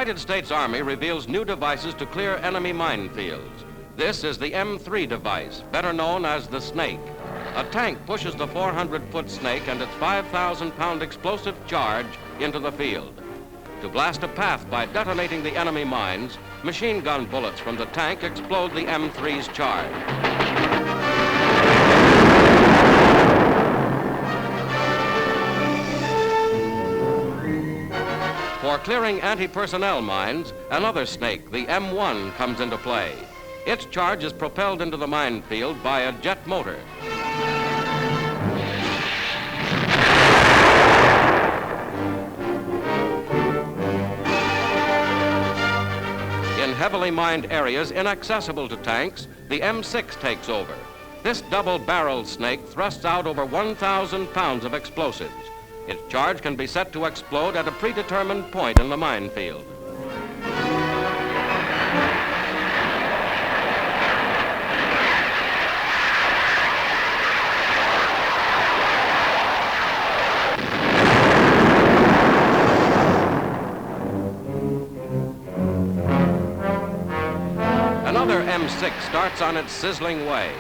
United States Army reveals new devices to clear enemy minefields. This is the M3 device, better known as the Snake. A tank pushes the 400-foot Snake and its 5,000-pound explosive charge into the field. To blast a path by detonating the enemy mines, machine gun bullets from the tank explode the M3's charge. For clearing anti-personnel mines, another Snake, the M1, comes into play. Its charge is propelled into the minefield by a jet motor. In heavily mined areas inaccessible to tanks, the M6 takes over. This double-barreled Snake thrusts out over 1,000 pounds of explosives. Its charge can be set to explode at a predetermined point in the minefield. Another M6 starts on its sizzling way.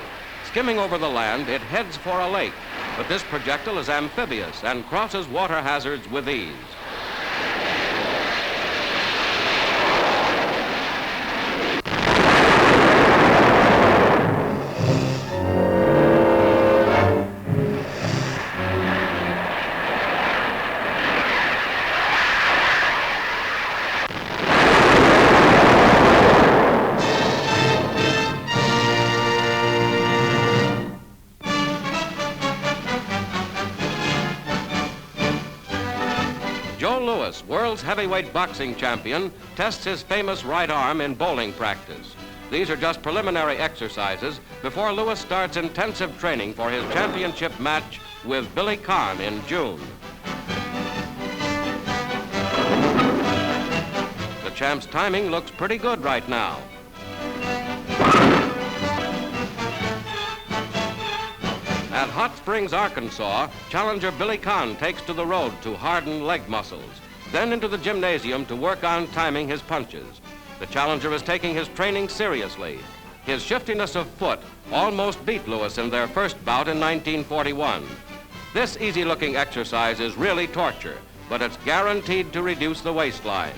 Skimming over the land, it heads for a lake. But this projectile is amphibious and crosses water hazards with ease. World's heavyweight boxing champion, tests his famous right arm in bowling practice. These are just preliminary exercises before Lewis starts intensive training for his championship match with Billy Conn in June. The champ's timing looks pretty good right now. At Hot Springs, Arkansas, challenger Billy Conn takes to the road to harden leg muscles, then into the gymnasium to work on timing his punches. The challenger is taking his training seriously. His shiftiness of foot almost beat Lewis in their first bout in 1941. This easy-looking exercise is really torture, but it's guaranteed to reduce the waistline.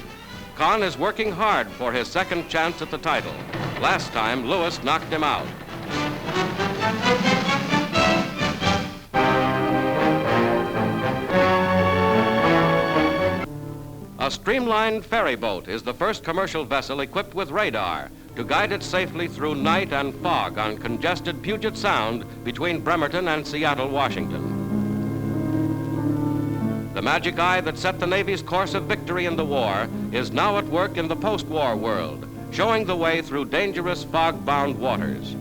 Conn is working hard for his second chance at the title. Last time, Lewis knocked him out. A streamlined ferry boat is the first commercial vessel equipped with radar to guide it safely through night and fog on congested Puget Sound between Bremerton and Seattle, Washington. The magic eye that set the Navy's course of victory in the war is now at work in the post-war world, showing the way through dangerous fog-bound waters.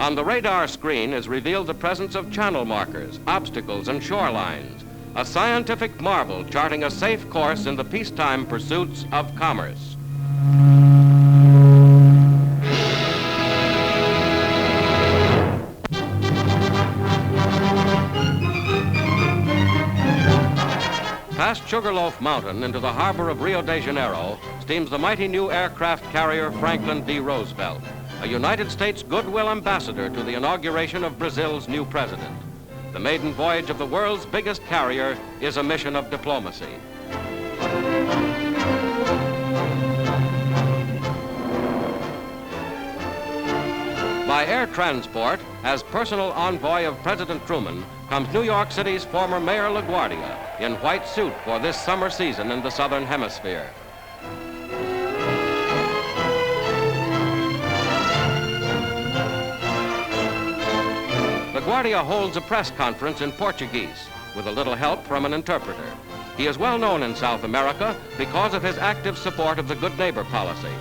On the radar screen is revealed the presence of channel markers, obstacles, and shorelines, a scientific marvel charting a safe course in the peacetime pursuits of commerce. Past Sugarloaf Mountain into the harbor of Rio de Janeiro steams the mighty new aircraft carrier Franklin D. Roosevelt, a United States goodwill ambassador to the inauguration of Brazil's new president. The maiden voyage of the world's biggest carrier is a mission of diplomacy. By air transport, as personal envoy of President Truman, comes New York City's former Mayor LaGuardia in white suit for this summer season in the Southern Hemisphere. Guardia holds a press conference in Portuguese with a little help from an interpreter. He is well known in South America because of his active support of the good neighbor policy.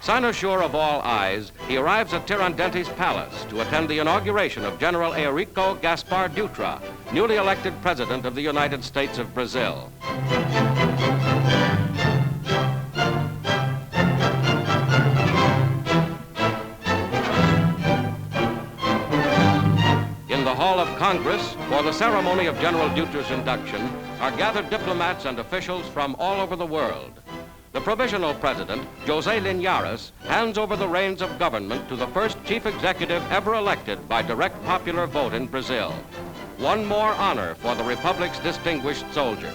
Cynosure of all eyes, he arrives at Tiradentes Palace to attend the inauguration of General Eurico Gaspar Dutra, newly elected President of the United States of Brazil. Congress, for the ceremony of General Dutra's induction, are gathered diplomats and officials from all over the world. The provisional president, José Linares, hands over the reins of government to the first chief executive ever elected by direct popular vote in Brazil. One more honor for the Republic's distinguished soldier.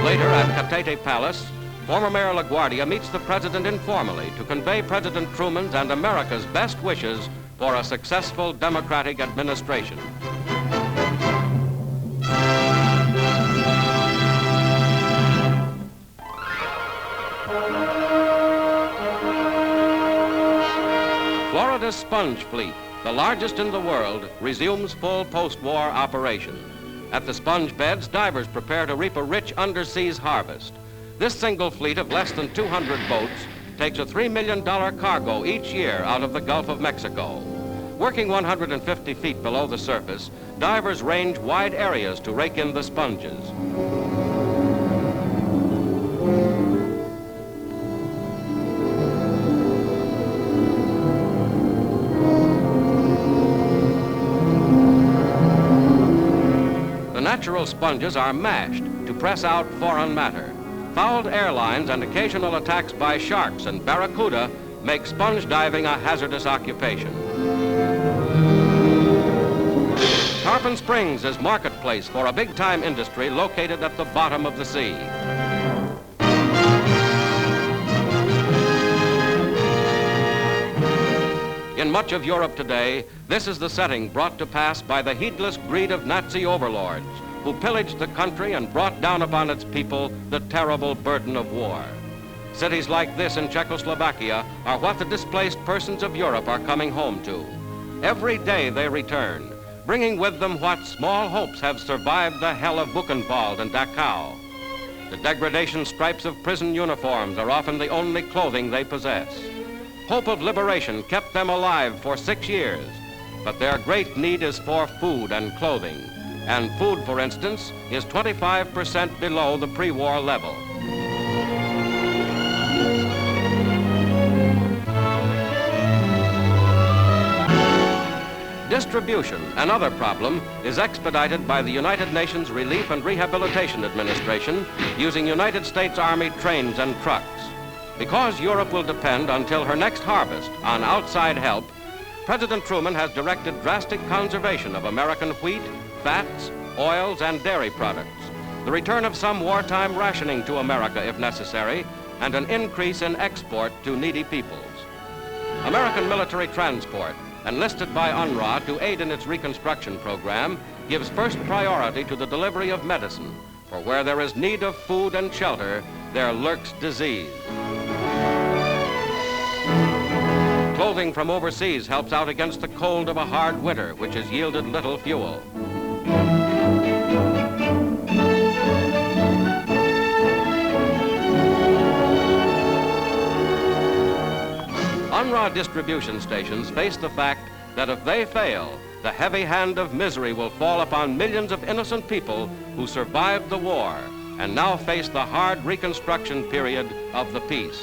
Later at Catete Palace, former Mayor LaGuardia meets the president informally to convey President Truman's and America's best wishes for a successful democratic administration. Florida's sponge fleet, the largest in the world, resumes full post-war operation. At the sponge beds, divers prepare to reap a rich underseas harvest. This single fleet of less than 200 boats takes a $3 million cargo each year out of the Gulf of Mexico. Working 150 feet below the surface, divers range wide areas to rake in the sponges. The natural sponges are mashed to press out foreign matter. Fouled airlines and occasional attacks by sharks and barracuda make sponge diving a hazardous occupation. Tarpon Springs is marketplace for a big-time industry located at the bottom of the sea. In much of Europe today, this is the setting brought to pass by the heedless greed of Nazi overlords who pillaged the country and brought down upon its people the terrible burden of war. Cities like this in Czechoslovakia are what the displaced persons of Europe are coming home to. Every day they return, bringing with them what small hopes have survived the hell of Buchenwald and Dachau. The degradation stripes of prison uniforms are often the only clothing they possess. Hope of liberation kept them alive for 6 years, but their great need is for food and clothing. And food, for instance, is 25% below the pre-war level. Distribution, another problem, is expedited by the United Nations Relief and Rehabilitation Administration using United States Army trains and trucks. Because Europe will depend until her next harvest on outside help, President Truman has directed drastic conservation of American wheat, fats, oils, and dairy products, the return of some wartime rationing to America if necessary, and an increase in export to needy peoples. American military transport, enlisted by UNRRA to aid in its reconstruction program, gives first priority to the delivery of medicine, for where there is need of food and shelter, there lurks disease. Clothing from overseas helps out against the cold of a hard winter, which has yielded little fuel. UNRRA distribution stations face the fact that if they fail, the heavy hand of misery will fall upon millions of innocent people who survived the war and now face the hard reconstruction period of the peace.